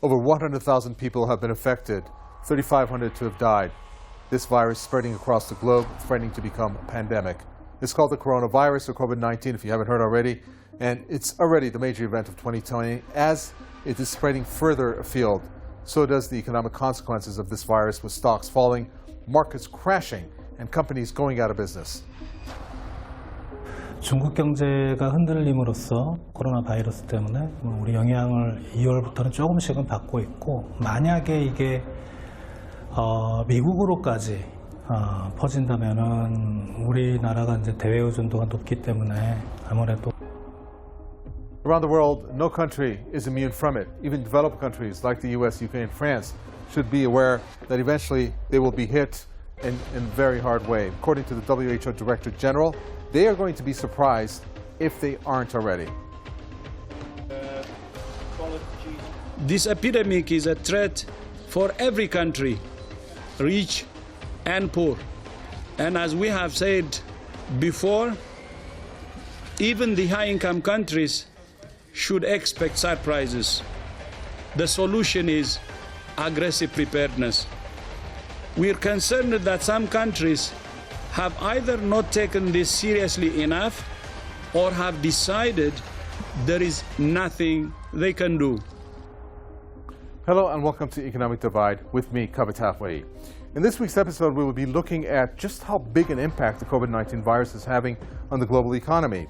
Over 100,000 people have been affected, 3,500 to have died. This virus spreading across the globe, threatening to become a pandemic. It's called the coronavirus or COVID-19 if you haven't heard already, and it's already the major event of 2020 as it is spreading further afield. So does the economic consequences of this virus, with stocks falling, markets crashing, and companies going out of business. 중국 경제가 흔들림으로써 코로나 바이러스 때문에 우리 영향을 2월부터는 조금씩은 받고 있고, 만약에 이게 미국으로까지 퍼진다면은 우리나라가 이제 대외 의존도가 높기 때문에 아무래도. Around the world, no country is immune from it. Even developed countries like the US, UK, and France should be aware that eventually they will be hit in a very hard way. According to the WHO Director General, they are going to be surprised if they aren't already. This epidemic is a threat for every country, rich and poor. And as we have said before, even the high-income countries should expect surprises. The solution is aggressive preparedness. We are concerned that some countries have either not taken this seriously enough or have decided there is nothing they can do. Hello and welcome to Economic Divide with me, Kavit Halfway. In this week's episode, we will be looking at just how big an impact the COVID-19 virus is having on the global economy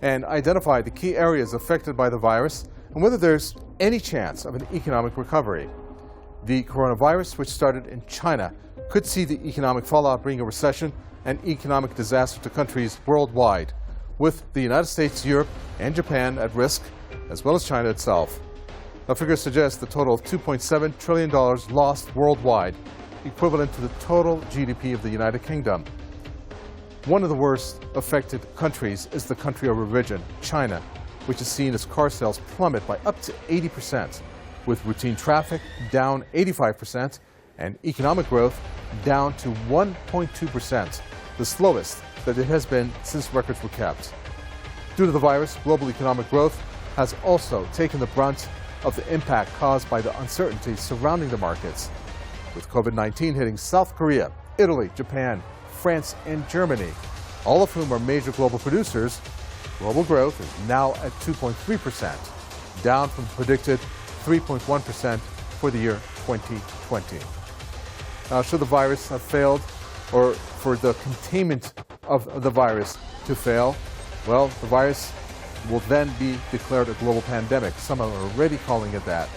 and identify the key areas affected by the virus and whether there's any chance of an economic recovery. The coronavirus, which started in China, could see the economic fallout bring a recession and economic disaster to countries worldwide, with the United States, Europe, and Japan at risk, as well as China itself. Now, figures suggest the total of $2.7 trillion lost worldwide, equivalent to the total GDP of the United Kingdom. One of the worst affected countries is the country of origin, China, which has seen its car sales plummet by up to 80%, with routine traffic down 85% and economic growth down to 1.2%, the slowest that it has been since records were kept. Due to the virus, global economic growth has also taken the brunt of the impact caused by the uncertainty surrounding the markets, with COVID-19 hitting South Korea, Italy, Japan, France, and Germany, all of whom are major global producers. Global growth is now at 2.3%, down from predicted 3.1% for the year 2020. Now, should the virus have failed, or for the containment of the virus to fail, well, the virus will then be declared a global pandemic. Some are already calling it that.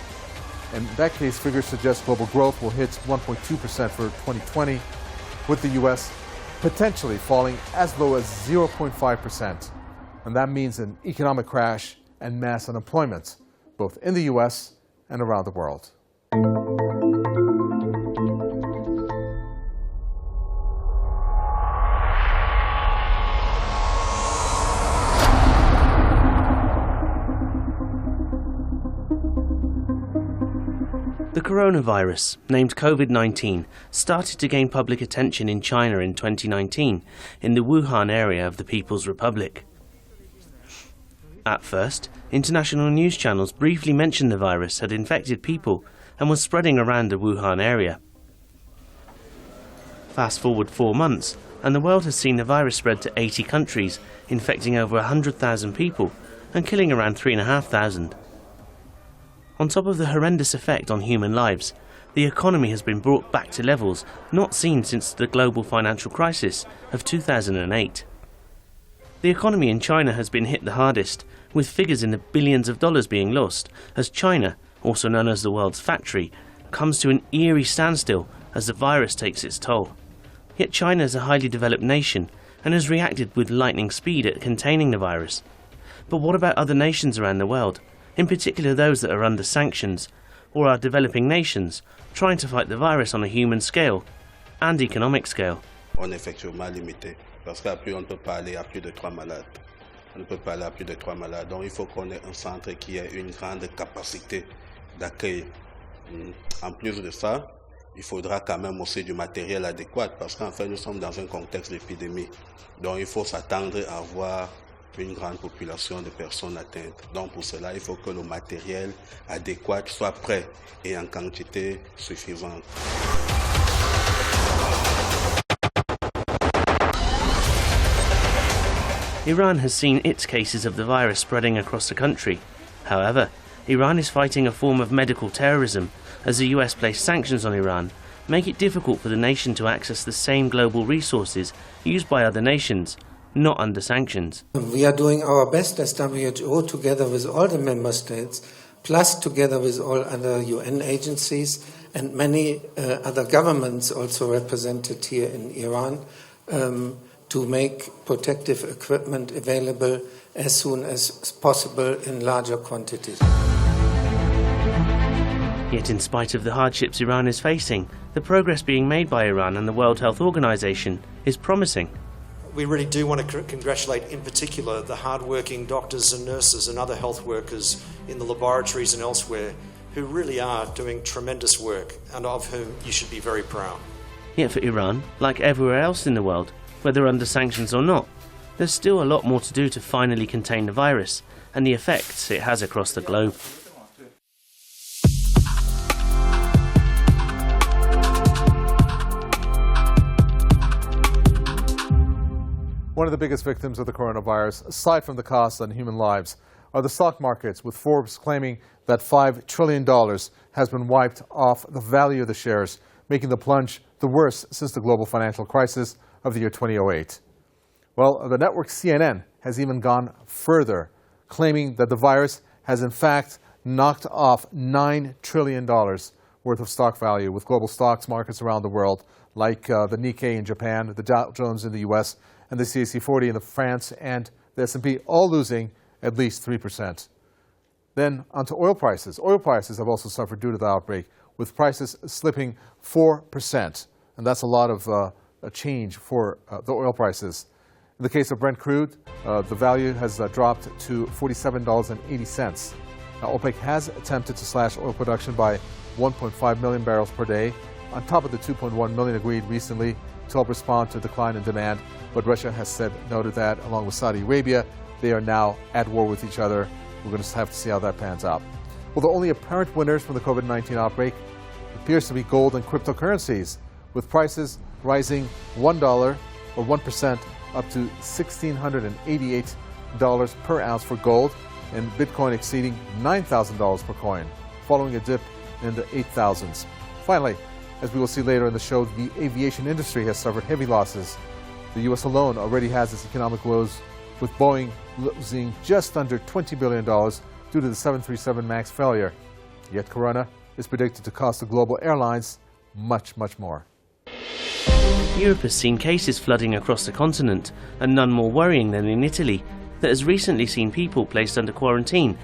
In that case, figures suggest global growth will hit 1.2% for 2020, with the U.S. potentially falling as low as 0.5%. And that means an economic crash and mass unemployment, both in the U.S. and around the world. The coronavirus, named COVID-19, started to gain public attention in China in 2019, in the Wuhan area of the People's Republic. At first, international news channels briefly mentioned the virus had infected people and was spreading around the Wuhan area. Fast forward 4 months, and the world has seen the virus spread to 80 countries, infecting over 100,000 people and killing around 3,500. On top of the horrendous effect on human lives, the economy has been brought back to levels not seen since the global financial crisis of 2008. The economy in China has been hit the hardest, with figures in the billions of dollars being lost, as China, also known as the world's factory, comes to an eerie standstill as the virus takes its toll. Yet China is a highly developed nation and has reacted with lightning speed at containing the virus. But what about other nations around the world? In particular those that are under sanctions, or are developing nations, trying to fight the virus on a human scale and economic scale. On est effectivement limité, parce qu'après on ne peut pas aller à plus de 3 malades. On ne peut pas aller à plus de 3 malades. Donc il faut qu'on ait un centre qui ait une grande capacité d'accueil. En plus de ça, il faudra quand même aussi du matériel adéquat, parce qu'en fait nous sommes dans un contexte d'épidémie. Donc il faut s'attendre à avoir une grande population de personnes atteintes. Donc pour cela, il faut que le matériel adéquat soit prêt et en quantité suffisante. Iran has seen its cases of the virus spreading across the country. However, Iran is fighting a form of medical terrorism as the US placed sanctions on Iran make it difficult for the nation to access the same global resources used by other nations, not under sanctions. We are doing our best as WHO together with all the member states, plus together with all other UN agencies and many other governments also represented here in Iran, to make protective equipment available as soon as possible in larger quantities. Yet in spite of the hardships Iran is facing, the progress being made by Iran and the World Health Organization is promising. We really do want to congratulate in particular the hard-working doctors and nurses and other health workers in the laboratories and elsewhere who really are doing tremendous work and of whom you should be very proud. Yet for Iran, like everywhere else in the world, whether under sanctions or not, there's still a lot more to do to finally contain the virus and the effects it has across the globe. One of the biggest victims of the coronavirus, aside from the costs on human lives, are the stock markets, with Forbes claiming that $5 trillion has been wiped off the value of the shares, making the plunge the worst since the global financial crisis of the year 2008. Well, the network CNN has even gone further, claiming that the virus has in fact knocked off $9 trillion worth of stock value, with global stocks markets around the world, like the Nikkei in Japan, the Dow Jones in the US, and the CAC 40 in France, and the S&P, all losing at least 3%. Then onto oil prices. Oil prices have also suffered due to the outbreak, with prices slipping 4%. And that's a lot of a change for the oil prices. In the case of Brent crude, the value has dropped to $47.80. Now, OPEC has attempted to slash oil production by 1.5 million barrels per day, on top of the 2.1 million agreed recently to help respond to a decline in demand. But Russia has noted that, along with Saudi Arabia, they are now at war with each other. We're going to have to see how that pans out. Well, the only apparent winners from the COVID-19 outbreak appears to be gold and cryptocurrencies, with prices rising $1 or 1% up to $1,688 per ounce for gold, and Bitcoin exceeding $9,000 per coin, following a dip in the 8,000s. Finally, as we will see later in the show, the aviation industry has suffered heavy losses. The U.S. alone already has its economic woes, with Boeing losing just under $20 billion due to the 737 MAX failure. Yet Corona is predicted to cost the global airlines much, much more. Europe has seen cases flooding across the continent, and none more worrying than in Italy, that has recently seen people placed under quarantine.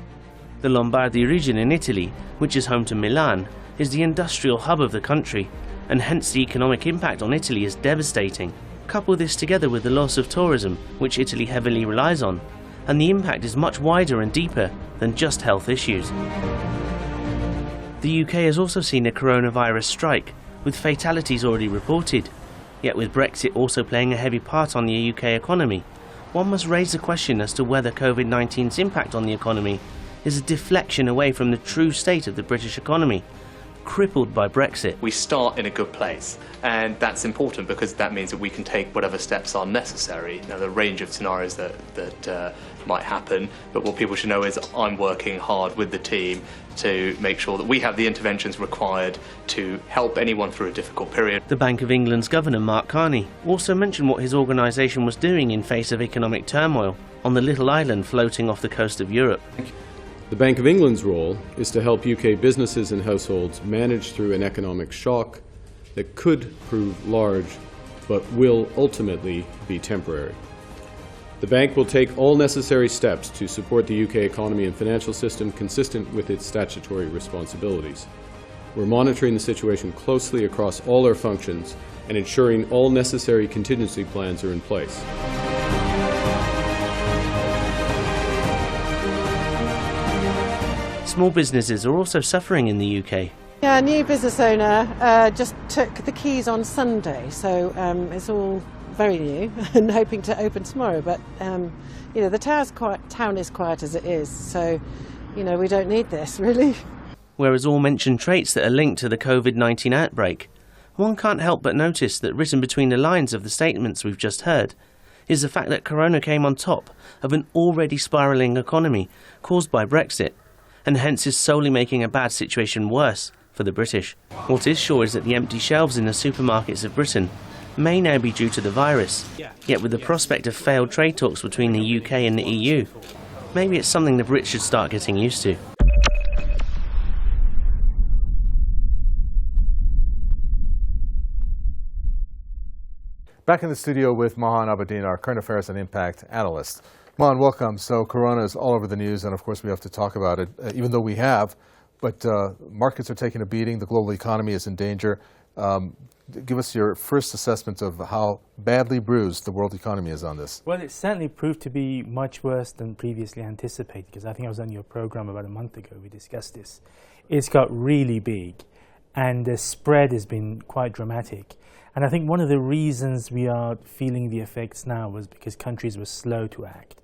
The Lombardy region in Italy, which is home to Milan, is the industrial hub of the country, and hence the economic impact on Italy is devastating. Couple this together with the loss of tourism, which Italy heavily relies on, and the impact is much wider and deeper than just health issues. The UK has also seen a coronavirus strike, with fatalities already reported. Yet with Brexit also playing a heavy part on the UK economy, one must raise the question as to whether COVID-19's impact on the economy is a deflection away from the true state of the British economy, crippled by Brexit. We start in a good place, and that's important because that means that we can take whatever steps are necessary. Now, the range of scenarios that might happen, but what people should know is I'm working hard with the team to make sure that we have the interventions required to help anyone through a difficult period. The Bank of England's Governor, Mark Carney, also mentioned what his organisation was doing in face of economic turmoil on the little island floating off the coast of Europe. The Bank of England's role is to help UK businesses and households manage through an economic shock that could prove large, but will ultimately be temporary. The bank will take all necessary steps to support the UK economy and financial system consistent with its statutory responsibilities. We're monitoring the situation closely across all our functions and ensuring all necessary contingency plans are in place. Small businesses are also suffering in the UK. Yeah, a new business owner just took the keys on Sunday, so it's all very new and hoping to open tomorrow. But you know, the town is quiet as it is, so you know, we don't need this really. Whereas all mention traits that are linked to the COVID-19 outbreak, one can't help but notice that written between the lines of the statements we've just heard is the fact that Corona came on top of an already spiralling economy caused by Brexit, and hence is solely making a bad situation worse for the British. What is sure is that the empty shelves in the supermarkets of Britain may now be due to the virus, yet with the prospect of failed trade talks between the UK and the EU, maybe it's something the Brits should start getting used to. Back in the studio with Mahan Abedin, our current affairs and impact analyst. Mahan, welcome. So Corona is all over the news, and of course we have to talk about it, even though we have. But markets are taking a beating. The global economy is in danger. Give us your first assessment of how badly bruised the world economy is on this. Well, it certainly proved to be much worse than previously anticipated, because I think I was on your program about a month ago. We discussed this. It's got really big, and the spread has been quite dramatic. And I think one of the reasons we are feeling the effects now was because countries were slow to act.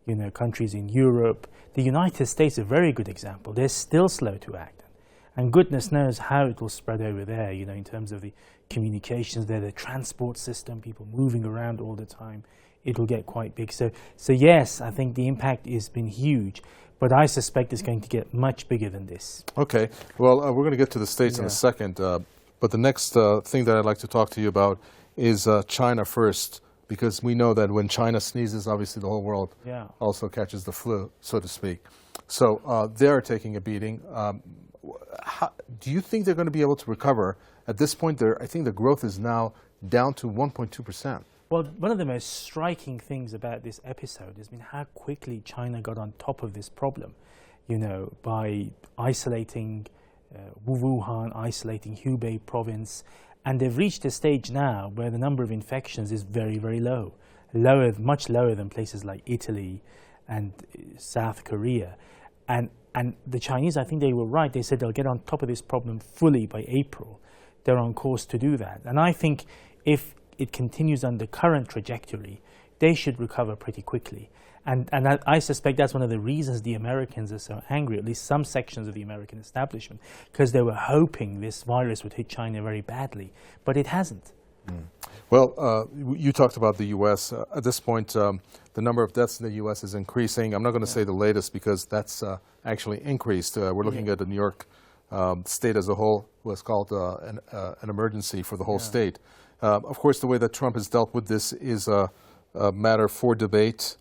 You know, countries in Europe, the United States, a very good example, they're still slow to act. And goodness knows how it will spread over there, you know, in terms of the communications there, the transport system, people moving around all the time. It'll get quite big. So yes, I think the impact has been huge, but I suspect it's going to get much bigger than this. Okay. Well, we're going to get to the States in a second. But the next thing that I'd like to talk to you about is China first, because we know that when China sneezes, obviously the whole world also catches the flu, so to speak. So they're taking a beating. Do you think they're going to be able to recover? At this point, I think the growth is now down to 1.2%. Well, one of the most striking things about this episode has been how quickly China got on top of this problem, you know, by isolating Wuhan, isolating Hubei province, and they've reached a stage now where the number of infections is very, very low, much lower than places like Italy and South Korea. And the Chinese, I think they were right. They said they'll get on top of this problem fully by April. They're on course to do that. And I think if it continues on the current trajectory, they should recover pretty quickly. And I suspect that's one of the reasons the Americans are so angry, at least some sections of the American establishment, because they were hoping this virus would hit China very badly, but it hasn't. Well, you talked about the U.S. At this point, the number of deaths in the U.S. is increasing. I'm not going to say the latest because that's actually increased. We're looking at the New York state as a whole, what's called an emergency for the whole state. Of course, the way that Trump has dealt with this is a matter for debate.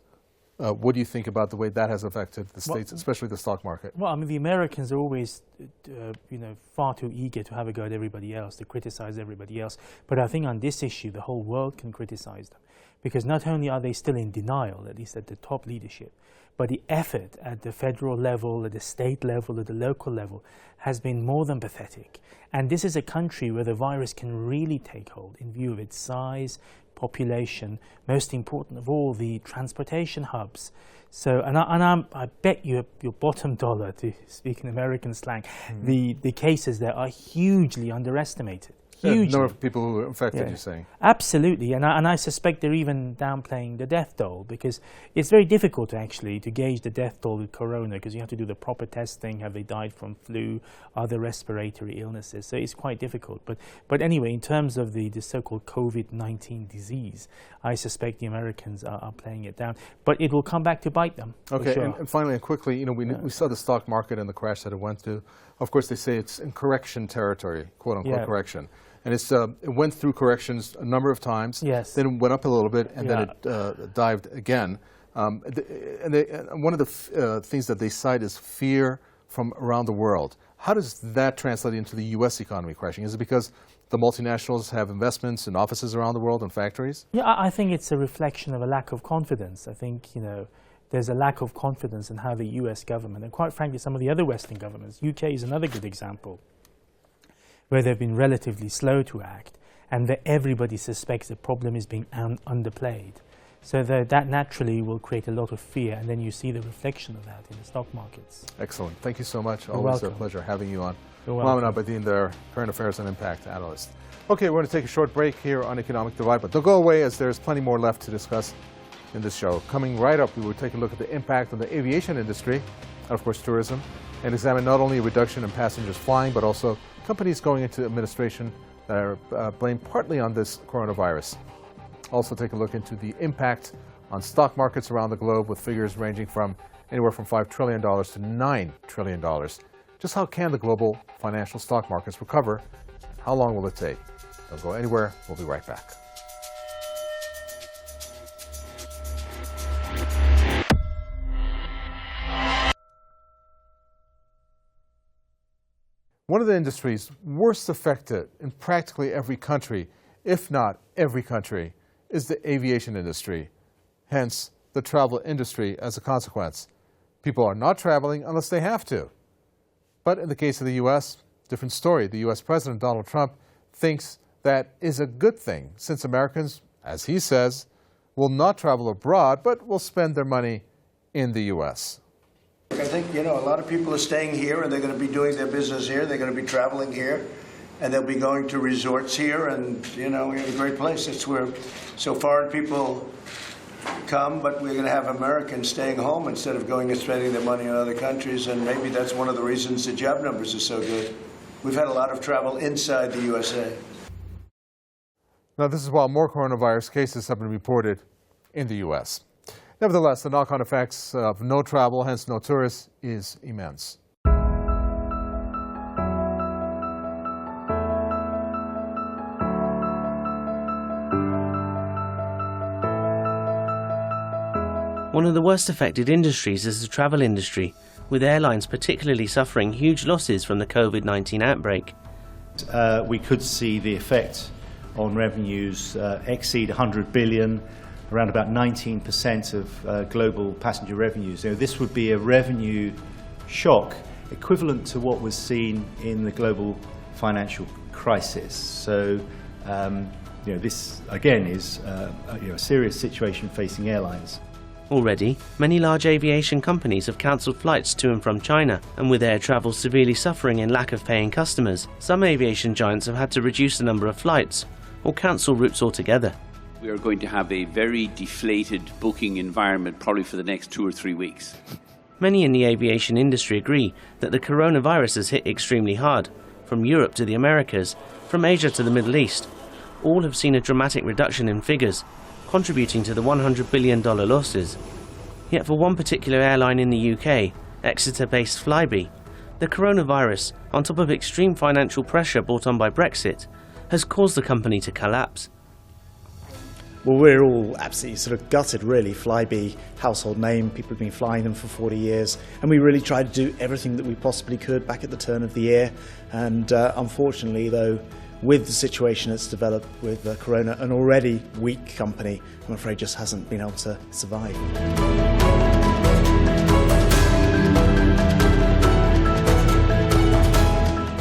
What do you think about the way that has affected the states, especially the stock market? Well, I mean, the Americans are always, you know, far too eager to have a go at everybody else, to criticize everybody else. But I think on this issue, the whole world can criticize them, because not only are they still in denial, at least at the top leadership, but the effort at the federal level, at the state level, at the local level has been more than pathetic. And this is a country where the virus can really take hold in view of its size, population, most important of all, the transportation hubs. So, I bet you your bottom dollar, to speak in American slang, the cases there are hugely underestimated. Hugely. The number of people who are infected, you're saying? Absolutely, and I suspect they're even downplaying the death toll, because it's very difficult actually to gauge the death toll with corona, because you have to do the proper testing. Have they died from flu, other respiratory illnesses? So it's quite difficult. But anyway, in terms of the so-called COVID-19 disease, I suspect the Americans are playing it down. But it will come back to bite them. Okay, for sure. and finally and quickly, you know, we saw the stock market and the crash that it went through. Of course, they say it's in correction territory, quote-unquote correction. And it went through corrections a number of times. Yes. Then it went up a little bit, and then it dived again. And one of the things that they cite is fear from around the world. How does that translate into the U.S. economy crashing? Is it because the multinationals have investments in offices around the world and factories? Yeah, I think it's a reflection of a lack of confidence. I think, you know, there's a lack of confidence in how the U.S. government, and quite frankly, some of the other Western governments, UK is another good example, where they've been relatively slow to act, and that everybody suspects the problem is being underplayed. So that naturally will create a lot of fear, and then you see the reflection of that in the stock markets. Excellent. Thank you so much. You're Always welcome. a pleasure having you on. Mohamed Abedin, their current affairs and impact analyst. Okay, we're going to take a short break here on Economic Divide, but don't go away as there's plenty more left to discuss in this show. Coming right up, we will take a look at the impact on the aviation industry, and of course tourism, and examine not only a reduction in passengers flying, but also companies going into administration that are blamed partly on this coronavirus. Also take a look into the impact on stock markets around the globe, with figures ranging from anywhere from $5 trillion to $9 trillion. Just how can the global financial stock markets recover? How long will it take? Don't go anywhere. We'll be right back. One of the industries worst affected in practically every country, if not every country, is the aviation industry, hence the travel industry as a consequence. People are not traveling unless they have to. But in the case of the U.S., different story. The U.S. President Donald Trump thinks that is a good thing, since Americans, as he says, will not travel abroad, but will spend their money in the U.S. I think, a lot of people are staying here, and they're going to be doing their business here. They're going to be traveling here, and they'll be going to resorts here, and, we have a great place. It's where so foreign people come, but we're going to have Americans staying home instead of going and spending their money in other countries, and maybe that's one of the reasons the job numbers are so good. We've had a lot of travel inside the USA. Now, this is while more coronavirus cases have been reported in the U.S. Nevertheless, the knock-on effects of no travel, hence no tourists, is immense. One of the worst affected industries is the travel industry, with airlines particularly suffering huge losses from the COVID-19 outbreak. We could see the effect on revenues exceed 100 billion, around about 19% of global passenger revenues. This would be a revenue shock equivalent to what was seen in the global financial crisis. So, this again is a serious situation facing airlines. Already, many large aviation companies have cancelled flights to and from China, and with air travel severely suffering in lack of paying customers, some aviation giants have had to reduce the number of flights or cancel routes altogether. We are going to have a very deflated booking environment probably for the next 2 or 3 weeks. Many in the aviation industry agree that the coronavirus has hit extremely hard, from Europe to the Americas, from Asia to the Middle East. All have seen a dramatic reduction in figures, contributing to the $100 billion losses. Yet for one particular airline in the UK, Exeter-based Flybe, the coronavirus, on top of extreme financial pressure brought on by Brexit, has caused the company to collapse. Well, we're all absolutely sort of gutted, really. Flybe, household name, people have been flying them for 40 years, and we really tried to do everything that we possibly could back at the turn of the year. And unfortunately, though, with the situation that's developed with Corona, an already weak company, I'm afraid just hasn't been able to survive.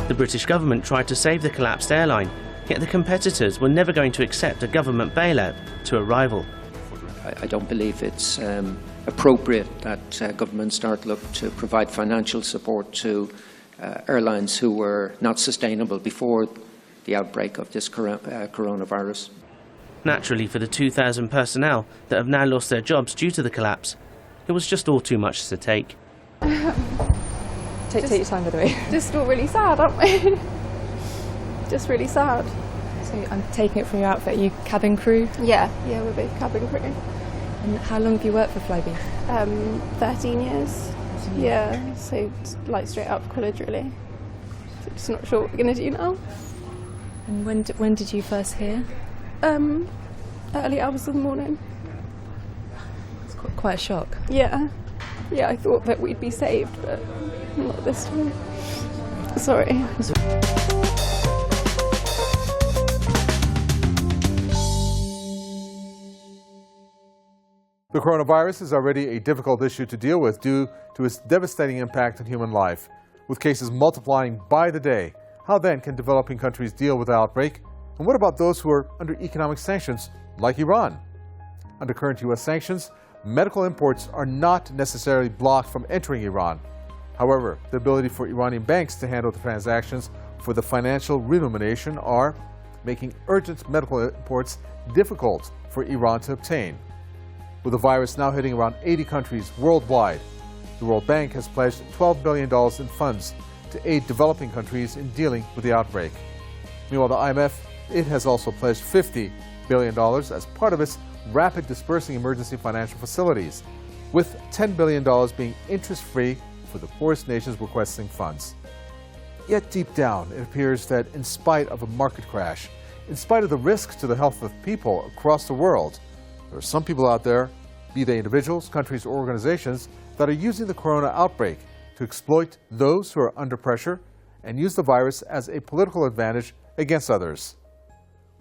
The British government tried to save the collapsed airline, yet the competitors were never going to accept a government bailout to a rival. I don't believe it's appropriate that governments start look to provide financial support to airlines who were not sustainable before the outbreak of this coronavirus. Naturally, for the 2,000 personnel that have now lost their jobs due to the collapse, it was just all too much to take. Take your time, by the way. Just all really sad, aren't we? Just really sad. So I'm taking it from your outfit. Are you cabin crew? Yeah, we're both cabin crew. And how long have you worked for Flybe? 13 years. Yeah, so like straight out of college, really. So just not sure what we're going to do now. And when did you first hear? Early hours of the morning. It's quite a shock. Yeah, I thought that we'd be saved, but not this time. Sorry. The coronavirus is already a difficult issue to deal with due to its devastating impact on human life. With cases multiplying by the day, how then can developing countries deal with the outbreak? And what about those who are under economic sanctions, like Iran? Under current U.S. sanctions, medical imports are not necessarily blocked from entering Iran. However, the ability for Iranian banks to handle the transactions for the financial remuneration are making urgent medical imports difficult for Iran to obtain. With the virus now hitting around 80 countries worldwide, the World Bank has pledged $12 billion in funds to aid developing countries in dealing with the outbreak. Meanwhile, the IMF, it has also pledged $50 billion as part of its rapid dispersing emergency financial facilities, with $10 billion being interest-free for the poorest nations requesting funds. Yet deep down, it appears that in spite of a market crash, in spite of the risks to the health of people across the world, there are some people out there, be they individuals, countries, or organizations, that are using the corona outbreak to exploit those who are under pressure and use the virus as a political advantage against others.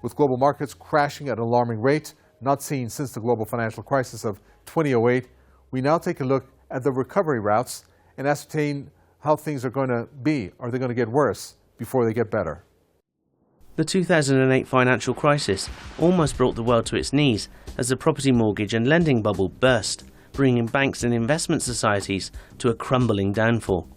With global markets crashing at an alarming rate, not seen since the global financial crisis of 2008, we now take a look at the recovery routes and ascertain how things are going to be. Are they going to get worse before they get better? The 2008 financial crisis almost brought the world to its knees as the property mortgage and lending bubble burst, bringing banks and investment societies to a crumbling downfall.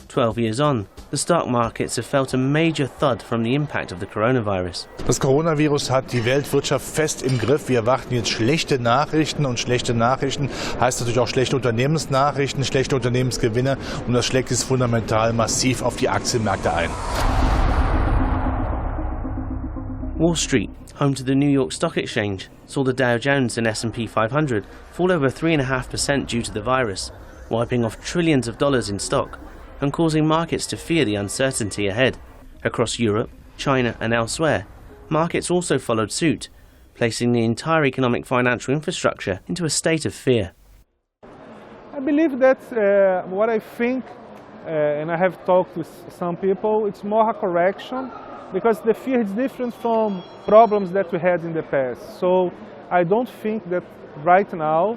12 years on, the stock markets have felt a major thud from the impact of the coronavirus. Das Coronavirus hat die Weltwirtschaft fest im Griff. Wir erwarten jetzt schlechte Nachrichten und schlechte Nachrichten heißt natürlich auch schlechte Unternehmensnachrichten, schlechte Unternehmensgewinne und das schlägt jetzt fundamental massiv auf die Aktienmärkte ein. Wall Street, home to the New York Stock Exchange, saw the Dow Jones and S&P 500 fall over 3.5% due to the virus, wiping off trillions of dollars in stock and causing markets to fear the uncertainty ahead. Across Europe, China and elsewhere, markets also followed suit, placing the entire economic financial infrastructure into a state of fear. I believe that what I think, and I have talked with some people, it's more a correction, because the fear is different from problems that we had in the past. So I don't think that right now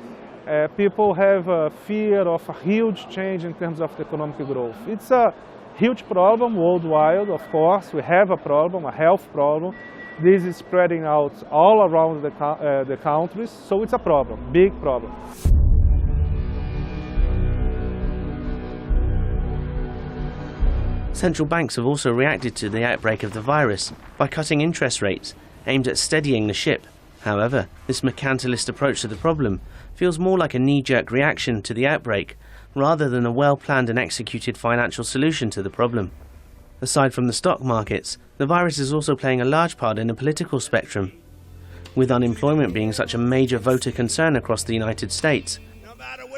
people have a fear of a huge change in terms of the economic growth. It's a huge problem worldwide, of course. We have a problem, a health problem. This is spreading out all around the countries, so it's a problem, big problem. Central banks have also reacted to the outbreak of the virus by cutting interest rates, aimed at steadying the ship. However, this mercantilist approach to the problem feels more like a knee-jerk reaction to the outbreak rather than a well-planned and executed financial solution to the problem. Aside from the stock markets, the virus is also playing a large part in the political spectrum. With unemployment being such a major voter concern across the United States,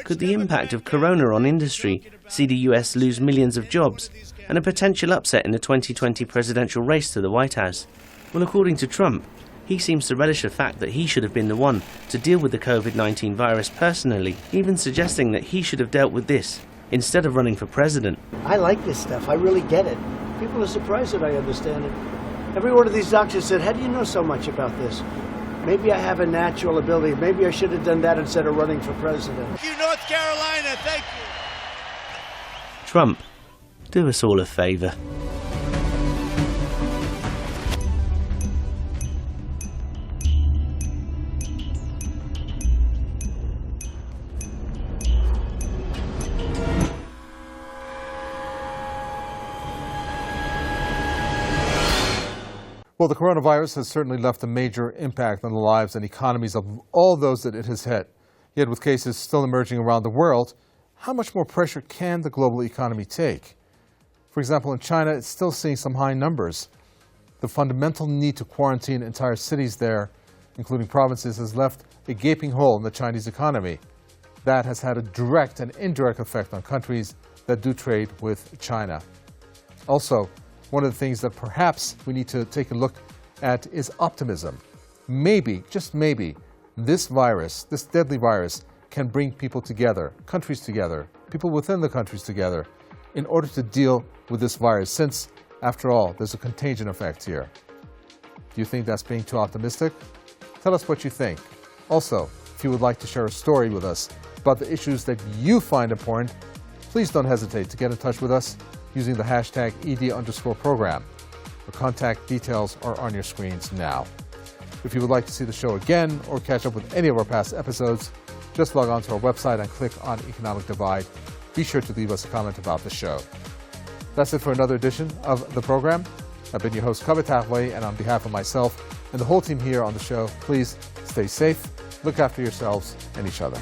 could the impact of corona on industry see the US lose millions of jobs and a potential upset in the 2020 presidential race to the White House? Well, according to Trump, he seems to relish the fact that he should have been the one to deal with the COVID-19 virus personally, even suggesting that he should have dealt with this instead of running for president. I like this stuff. I really get it. People are surprised that I understand it. Every one of these doctors said, "How do you know so much about this?" Maybe I have a natural ability. Maybe I should have done that instead of running for president. Thank you, North Carolina. Thank you. Trump, do us all a favor. Well, the coronavirus has certainly left a major impact on the lives and economies of all those that it has hit. Yet with cases still emerging around the world, how much more pressure can the global economy take? For example, in China, it's still seeing some high numbers. The fundamental need to quarantine entire cities there, including provinces, has left a gaping hole in the Chinese economy. That has had a direct and indirect effect on countries that do trade with China. Also, one of the things that perhaps we need to take a look at is optimism. Maybe, just maybe, this virus, this deadly virus, can bring people together, countries together, people within the countries together, in order to deal with this virus, since, after all, there's a contagion effect here. Do you think that's being too optimistic? Tell us what you think. Also, if you would like to share a story with us about the issues that you find important, please don't hesitate to get in touch with us using the hashtag #ED_program. The contact details are on your screens now. If you would like to see the show again or catch up with any of our past episodes, just log on to our website and click on Economic Divide. be sure to leave us a comment about the show. That's it for another edition of the program. I've been your host, Kavit Halfway, and on behalf of myself and the whole team here on the show, please stay safe, look after yourselves and each other.